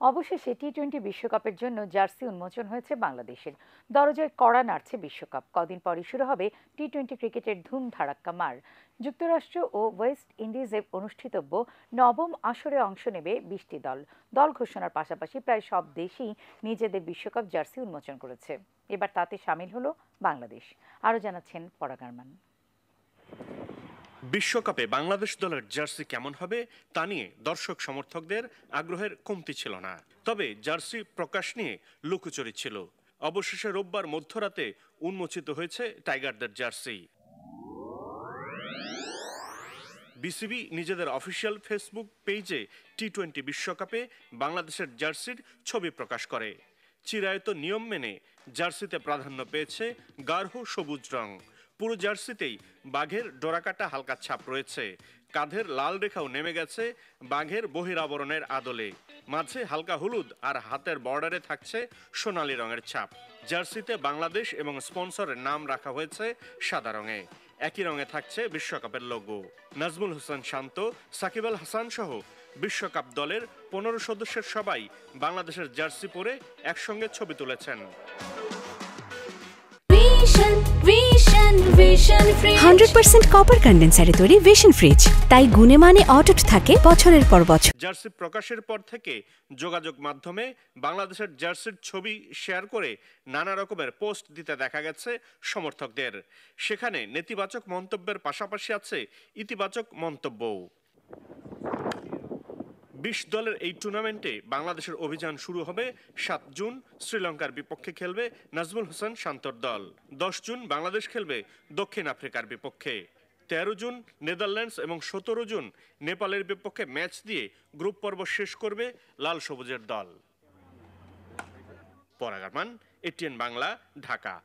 অবশেষে টি-20 বিশ্বকাপের জন্য জার্সি উন্মোচন হয়েছে বাংলাদেশের। দরজায় কড়া নাড়ছে বিশ্বকাপ। কদিন পরই শুরু হবে টি-20 ক্রিকেটের ধুম ধাড়াক্কা মার। যুক্তরাষ্ট্র ও ওয়েস্ট ইন্ডিজে অনুষ্ঠিতব্য নবম আসরে অংশ নেবে 20টি দল। দল ঘোষণার পাশাপাশি প্রায় সব দেশই নিজেদের বিশ্বকাপ জার্সি উন্মোচন করেছে। এবার তাতে সামিল হলো বাংলাদেশ। আরও জানাচ্ছেন পরাগ আরমান। বিশ্বকাপে বাংলাদেশ দলের জার্সি কেমন হবে তা নিয়ে দর্শক সমর্থকদের আগ্রহের কমতি ছিল না। তবে জার্সি প্রকাশ নিয়ে লুকোচুরি ছিল। অবশেষে রোববার মধ্যরাতে উন্মোচিত হয়েছে টাইগারদের জার্সি। বিসিবি নিজেদের অফিসিয়াল ফেসবুক পেজে টি-20 বিশ্বকাপে বাংলাদেশের জার্সির ছবি প্রকাশ করে। চিরায়ত নিয়ম মেনে জার্সিতে প্রাধান্য পেয়েছে গাঢ় সবুজ রং। পুরো জার্সিতেই বাঘের ডোরাকাটা হালকা ছাপ রয়েছে। কাঁধের লাল রেখাও নেমে গেছে বাঘের বহিরাবরণের আদলে। মাঝে হালকা হলুদ আর হাতের বর্ডারে থাকছে সোনালী রঙের ছাপ। জার্সিতে বাংলাদেশ এবং স্পন্সরের নাম রাখা হয়েছে সাদা রঙে। একই রঙে থাকছে বিশ্বকাপের লোগো। নাজমুল হোসেন শান্ত, সাকিব আল হাসান সহ বিশ্বকাপ দলের 15 সদস্যের সবাই বাংলাদেশের জার্সি পরে একসঙ্গে ছবি তুলেছেন। 100% কপার কন্ডেন্সারে তৈরি ভিশন ফ্রিজ, তাই গুণে মানে অটুট থাকে বছরের পর বছর। জার্সি প্রকাশের পর থেকে যোগাযোগ মাধ্যমে বাংলাদেশের জার্সির ছবি শেয়ার করে নানা রকমের পোস্ট দিতে দেখা গেছে সমর্থকদের। সেখানে নেতিবাচক মন্তব্যের পাশাপাশি আছে ইতিবাচক মন্তব্যও। 20 দলের এই টুর্নামেন্টে বাংলাদেশের অভিযান শুরু হবে 7 জুন। শ্রীলঙ্কার বিপক্ষে খেলবে নাজমুল হোসেন শান্তর দল। 10 জুন বাংলাদেশ খেলবে দক্ষিণ আফ্রিকার বিপক্ষে। 13 জুন নেদারল্যান্ডস এবং 17 জুন নেপালের বিপক্ষে ম্যাচ দিয়ে গ্রুপ পর্ব শেষ করবে লাল সবুজের দল। পরাগ আরমান, এটিএন বাংলা, ঢাকা।